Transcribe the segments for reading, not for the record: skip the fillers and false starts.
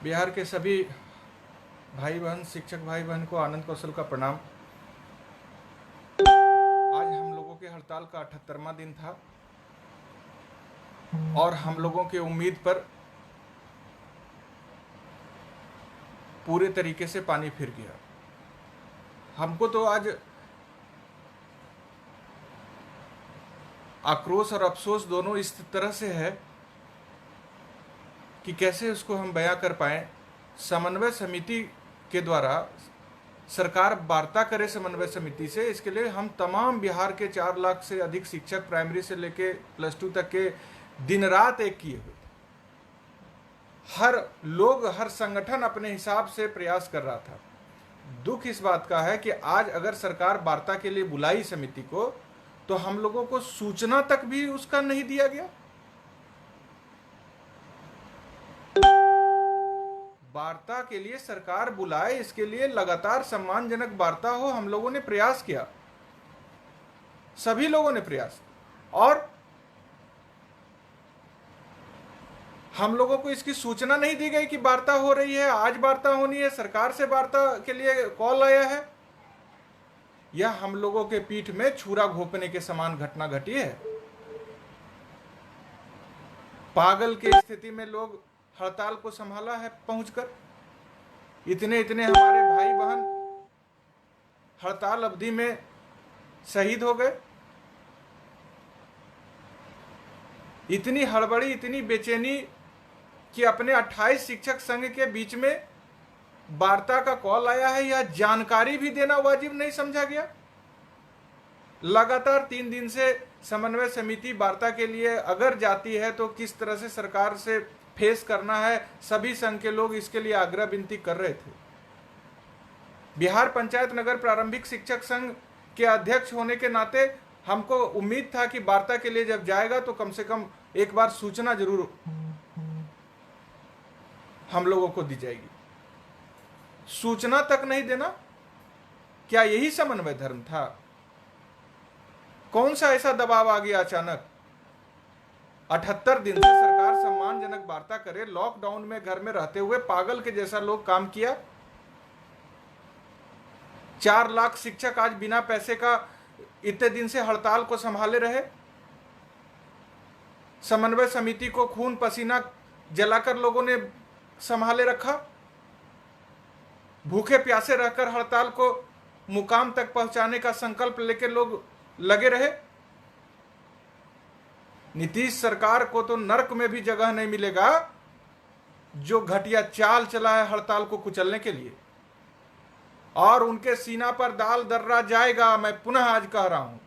बिहार के सभी भाई बहन, शिक्षक भाई बहन को आनंद कौशल का प्रणाम। आज हम लोगों के हड़ताल का 78वां दिन था और हम लोगों के उम्मीद पर पूरे तरीके से पानी फिर गया। हमको तो आज आक्रोश और अफसोस दोनों इस तरह से है कि कैसे उसको हम बयां कर पाएं। समन्वय समिति के द्वारा सरकार वार्ता करे समन्वय समिति से, इसके लिए हम तमाम बिहार के 4 लाख से अधिक शिक्षक प्राइमरी से लेके +2 तक के दिन रात एक किए हुए थे। हर लोग, हर संगठन अपने हिसाब से प्रयास कर रहा था। दुख इस बात का है कि आज अगर सरकार वार्ता के लिए बुलाई समिति को, तो हम लोगों को सूचना तक भी उसका नहीं दिया गया। वार्ता के लिए सरकार बुलाए, इसके लिए लगातार सम्मानजनक वार्ता हो, हम लोगों ने प्रयास किया, सभी लोगों ने प्रयास, और हम लोगों को इसकी सूचना नहीं दी गई कि वार्ता हो रही है, आज वार्ता होनी है, सरकार से वार्ता के लिए कॉल आया है। यह हम लोगों के पीठ में छुरा घोंपने के समान घटना घटी है। पागल की स्थिति में लोग हड़ताल को संभाला है पहुंचकर। इतने हमारे भाई बहन हड़ताल अवधि में शहीद हो गए। इतनी हड़बड़ी, इतनी बेचैनी कि अपने 28 शिक्षक संघ के बीच में वार्ता का कॉल आया है, यह जानकारी भी देना वाजिब नहीं समझा गया। लगातार 3 दिन से समन्वय समिति वार्ता के लिए अगर जाती है तो किस तरह से सरकार से फेस करना है, सभी संघ के लोग इसके लिए आग्रह विनती कर रहे थे। बिहार पंचायत नगर प्रारंभिक शिक्षक संघ के अध्यक्ष होने के नाते हमको उम्मीद था कि वार्ता के लिए जब जाएगा तो कम से कम एक बार सूचना जरूर हम लोगों को दी जाएगी। सूचना तक नहीं देना, क्या यही समन्वय धर्म था? कौन सा ऐसा दबाव आ गया अचानक? 78 दिन से सरकार सम्मानजनक वार्ता करे, लॉकडाउन में घर में रहते हुए पागल के जैसा लोग काम किया। 4 लाख शिक्षक आज बिना पैसे का इतने दिन से हड़ताल को संभाले रहे। समन्वय समिति को खून पसीना जलाकर लोगों ने संभाले रखा। भूखे प्यासे रहकर हड़ताल को मुकाम तक पहुंचाने का संकल्प लेकर लोग लगे रहे। नीतीश सरकार को तो नर्क में भी जगह नहीं मिलेगा जो घटिया चाल चला है हड़ताल को कुचलने के लिए, और उनके सीना पर दाल दर्रा जाएगा। मैं पुनः आज कह रहा हूं,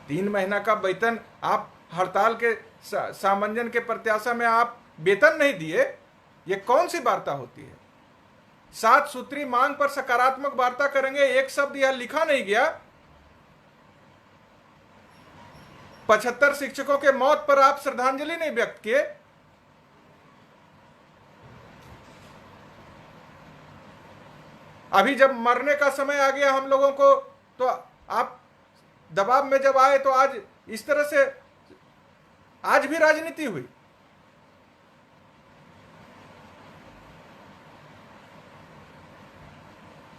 3 महीना का वेतन आप हड़ताल के सामंजन के प्रत्याशा में आप वेतन नहीं दिए, ये कौन सी वार्ता होती है? 7 सूत्री मांग पर सकारात्मक वार्ता करेंगे, एक शब्द यह लिखा नहीं गया। 75 शिक्षकों के मौत पर आप श्रद्धांजलि नहीं व्यक्त किए। अभी जब मरने का समय आ गया हम लोगों को, तो आप दबाव में जब आए तो आज इस तरह से आज भी राजनीति हुई।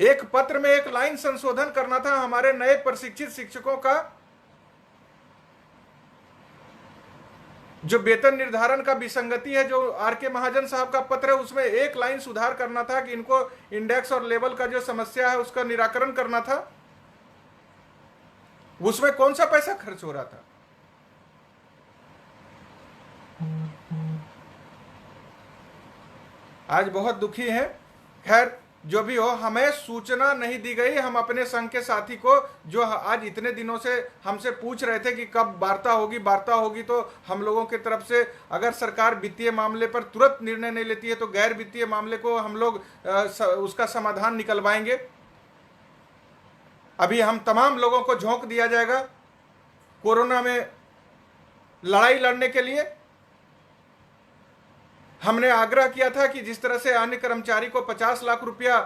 एक पत्र में एक लाइन संशोधन करना था हमारे नए प्रशिक्षित शिक्षकों का, जो वेतन निर्धारण का विसंगति है, जो आर.के. महाजन साहब का पत्र है, उसमें एक लाइन सुधार करना था कि इनको इंडेक्स और लेवल का जो समस्या है उसका निराकरण करना था। उसमें कौन सा पैसा खर्च हो रहा था? आज बहुत दुखी है। खैर, जो भी हो, हमें सूचना नहीं दी गई। हम अपने संघ के साथी को, जो आज इतने दिनों से हमसे पूछ रहे थे कि कब वार्ता होगी, तो हम लोगों की तरफ से अगर सरकार वित्तीय मामले पर तुरंत निर्णय नहीं लेती है तो गैर वित्तीय मामले को हम लोग उसका समाधान निकलवाएंगे। अभी हम तमाम लोगों को झोंक दिया जाएगा कोरोना में लड़ाई लड़ने के लिए। हमने आग्रह किया था कि जिस तरह से अन्य कर्मचारी को 50 लाख रुपया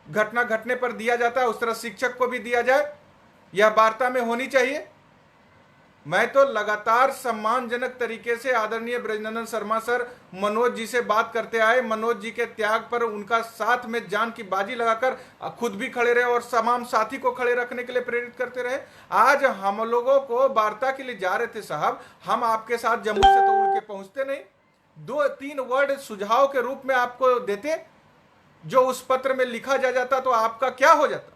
घटना घटने पर दिया जाता है, उस तरह शिक्षक को भी दिया जाए। यह वार्ता में होनी चाहिए। मैं तो लगातार सम्मानजनक तरीके से आदरणीय ब्रजनंदन शर्मा सर मनोज जी से बात करते आए। मनोज जी के त्याग पर उनका साथ में जान की बाजी लगाकर खुद भी खड़े रहे और तमाम साथी को खड़े रखने के लिए प्रेरित करते रहे। आज हम लोगों को वार्ता के लिए जा रहे थे साहब, हम आपके साथ जम्मू से तो उड़ के पहुंचते नहीं, 2-3 वर्ड सुझाव के रूप में आपको देते, जो उस पत्र में लिखा जा जाता तो आपका क्या हो जाता।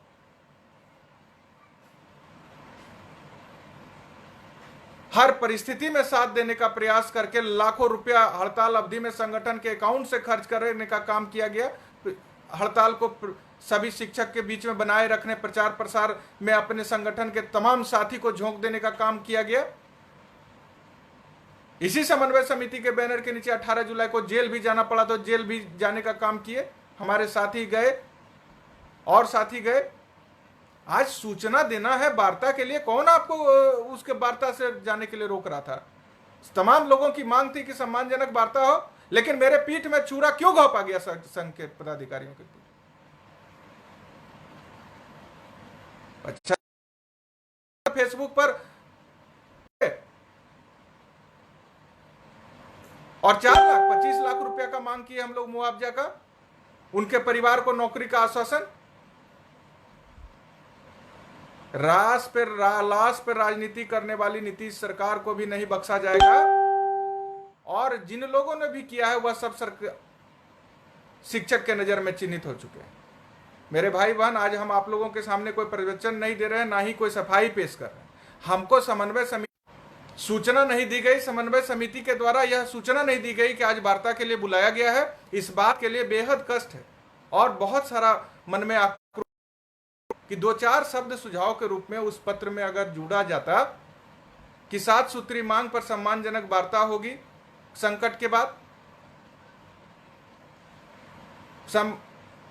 हर परिस्थिति में साथ देने का प्रयास करके लाखों रुपया हड़ताल अवधि में संगठन के अकाउंट से खर्च करने का काम किया गया। हड़ताल को सभी शिक्षक के बीच में बनाए रखने, प्रचार प्रसार में अपने संगठन के तमाम साथी को झोंक देने का काम किया गया। इसी समन्वय समिति के बैनर के नीचे 18 जुलाई को जेल भी जाना पड़ा तो जेल भी जाने का काम किए, हमारे साथी गए और साथी गए। आज सूचना देना है वार्ता के लिए, कौन आपको उसके वार्ता से जाने के लिए रोक रहा था? तमाम लोगों की मांग थी कि सम्मानजनक वार्ता हो, लेकिन मेरे पीठ में छुरा क्यों घोंपा गया संघ के पदाधिकारियों के? अच्छा, फेसबुक पर और 4 लाख 25 लाख रुपया का मांग किए हम लोग मुआवजा का, उनके परिवार को नौकरी का आश्वासन। लाश पे राजनीति करने वाली नीतीश सरकार को भी नहीं बख्शा जाएगा, और जिन लोगों ने भी किया है वह सब शिक्षक के नजर में चिन्हित हो चुके हैं। मेरे भाई बहन, आज हम आप लोगों के सामने कोई प्रवचन नहीं दे रहे हैं, ना ही कोई सफाई पेश कर रहे हैं। हमको समन्वय समिति सूचना नहीं दी गई, समन्वय समिति के द्वारा यह सूचना नहीं दी गई कि आज वार्ता के लिए बुलाया गया है। इस बात के लिए बेहद कष्ट है और बहुत सारा मन में आक्रोश कि 2-4 शब्द सुझाव के रूप में उस पत्र में अगर जुड़ा जाता कि 7 सूत्री मांग पर सम्मानजनक वार्ता होगी संकट के बाद,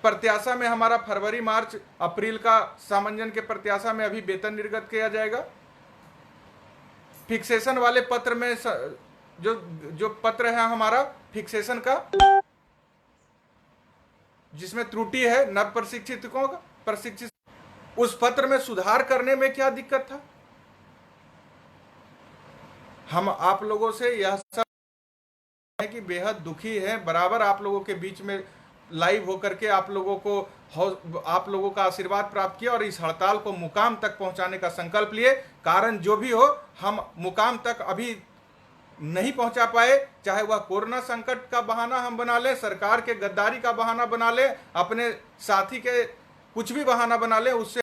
प्रत्याशा में हमारा फरवरी मार्च अप्रैल का सामंजन के प्रत्याशा में अभी वेतन निर्गत किया जाएगा। फिक्सेशन वाले पत्र में जो पत्र है हमारा फिक्सेशन का, जिसमें त्रुटि है नव प्रशिक्षितों का प्रशिक्षित, उस पत्र में सुधार करने में क्या दिक्कत था? हम आप लोगों से यह सब है कि बेहद दुखी है, बराबर आप लोगों के बीच में लाइव होकर के आप लोगों का आशीर्वाद प्राप्त किया और इस हड़ताल को मुकाम तक पहुंचाने का संकल्प लिए। कारण जो भी हो, हम मुकाम तक अभी नहीं पहुंचा पाए, चाहे वह कोरोना संकट का बहाना हम बना लें, सरकार के गद्दारी का बहाना बना लें, अपने साथी के कुछ भी बहाना बना लें, उससे